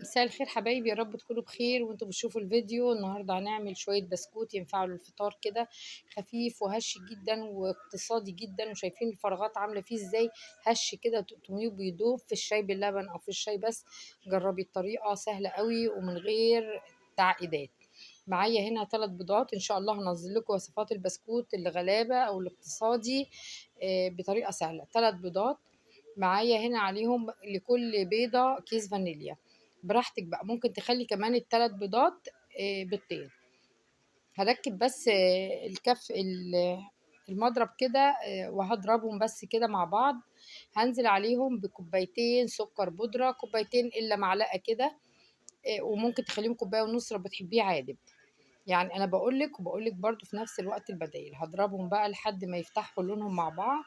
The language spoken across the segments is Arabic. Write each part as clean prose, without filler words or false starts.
مساء الخير حبايبي، يا رب تكونوا بخير وانتوا بتشوفوا الفيديو. النهارده هنعمل شويه بسكوت ينفعوا للفطار كده، خفيف وهش جدا واقتصادي جدا. وشايفين الفراغات عامله فيه ازاي، هش كده تقطميه بيدوب في الشاي باللبن او في الشاي بس. جربي الطريقه سهله قوي ومن غير تعقيدات. معايا هنا 3 بيضات، ان شاء الله هنزل لكم وصفات البسكوت الغلابه او الاقتصادي بطريقه سهله. 3 بيضات معايا هنا، عليهم لكل بيضه كيس فانيليا. براحتك بقى، ممكن تخلي كمان ال3 بيضات بيضتين. هركب بس المضرب كده، وهضربهم بس كده مع بعض. هنزل عليهم بكوبايتين سكر بودرة، كوبايتين الا معلقة كده. وممكن تخليهم كوباية ونص لو بتحبيه عادب. يعني انا بقولك وبقولك برضو في نفس الوقت البدايل. هضربهم بقى لحد ما يفتحوا لونهم مع بعض.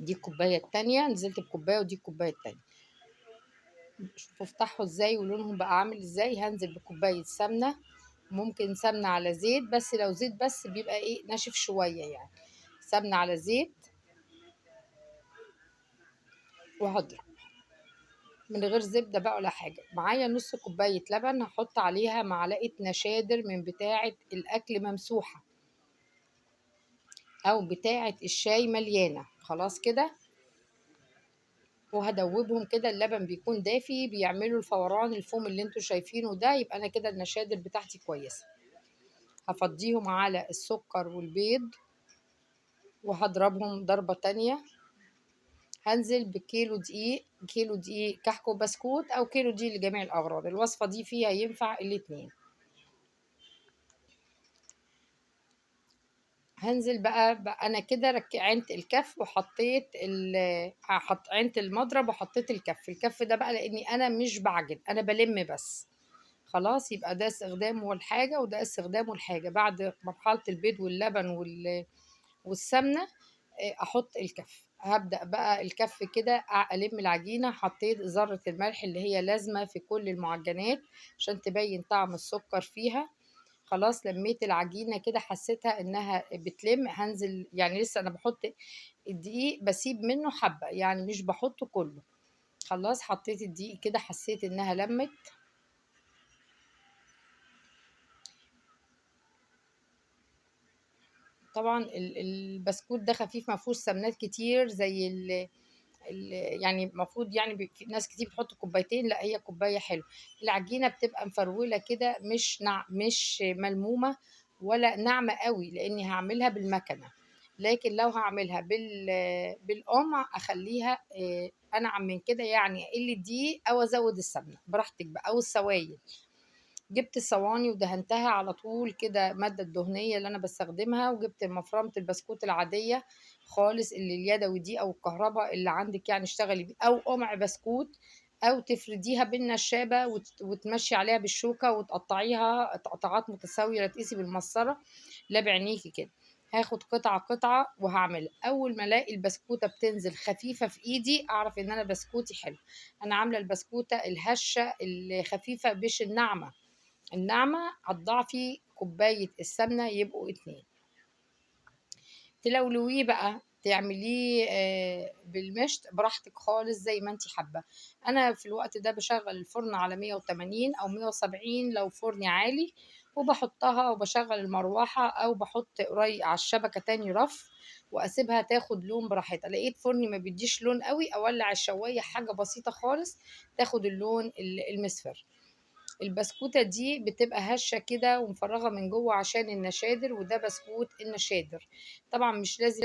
دي الكوباية التانية، نزلت بكوباية ودي الكوباية التانية. شوفوا افتحوا ازاي ولونهم بقى عامل ازاي. هنزل بكوباية سمنة، ممكن سمنة على زيت، بس لو زيت بس بيبقى ايه ناشف شوية يعني. سمنة على زيت، وهضرب من غير زبدة بقى ولا حاجة. معايا نص كوباية لبن، هحط عليها معلقة نشادر من بتاعة الأكل ممسوحة أو بتاعة الشاي مليانة. خلاص كده، وهدوبهم كده. اللبن بيكون دافي، بيعملوا الفوران الفوم اللي انتوا شايفينه ده. يبقى انا كده النشادر بتاعتي كويسة. هفضيهم على السكر والبيض وهضربهم ضربة تانية. هنزل بكيلو دقيق، كيلو دقيق كحكو بسكوت او كيلو دقيق لجميع الاغراض. الوصفة دي فيها ينفع الاتنين. هنزل بقى انا كده عينت الكف وحطيت عينت المضرب وحطيت الكف ده بقى، لاني انا مش بعجن، انا بلم بس. خلاص، يبقى ده استخدامه الحاجة وده استخدامه الحاجة. بعد مرحلة البيض واللبن والسمنة، احط الكف. هبدأ بقى الكف كده ألم العجينة. حطيت ذرة الملح اللي هي لازمة في كل المعجنات عشان تبين طعم السكر فيها. خلاص، لميت العجينة كده، حسيتها انها بتلم. هنزل يعني لسه انا بحط الدقيق، بسيب منه حبة يعني مش بحطه كله. خلاص، حطيت الدقيق كده، حسيت انها لمت. طبعا البسكوت ده خفيف، ما فيهوش سمنات كتير زي يعني المفروض يعني في ناس كتير بتحط كوبايتين، لا هي كوبايه حلو. العجينه بتبقى مفروله كده، مش ملمومه ولا ناعمه قوي، لاني هعملها بالمكنه. لكن لو هعملها بالقمع اخليها انعم من كده. يعني اقل الدقيق او ازود السمنه براحتك بقى، او السوائل. جبت الصواني ودهنتها على طول كده مادة الدهنية اللي أنا بستخدمها. وجبت مفرمة البسكوت العادية خالص، اللي اليدوي دي أو الكهرباء اللي عندك، يعني اشتغلي بيه، أو قمع بسكوت، أو تفرديها بالنشابة وتمشي عليها بالشوكة وتقطعيها قطعات متساوية، لا تقيسي بالمسطرة، لا بعينيكي كده. هاخد قطعة قطعة وهعمل. أول ما ألاقي البسكوتة بتنزل خفيفة في إيدي، أعرف إن أنا بسكوتي حلو. أنا عاملة البسكوتة الهشة الخفيفة مش الناعمة. الناعمة هتضاعفي كوباية السمنة يبقوا 2. تلولويه بقى، تعمليه بالمشط براحتك خالص زي ما انت حابة. انا في الوقت ده بشغل الفرن على 180 او 170 لو فرني عالي، وبحطها وبشغل المروحة او بحط قري على الشبكة تاني رف، واسيبها تاخد لون براحتها. لقيت فرني ما بيديش لون قوي، اولع الشواية حاجة بسيطة خالص تاخد اللون المصفر. البسكوتة دي بتبقى هشة كده ومفرغة من جوه عشان النشادر، وده بسكوت النشادر. طبعا مش لازم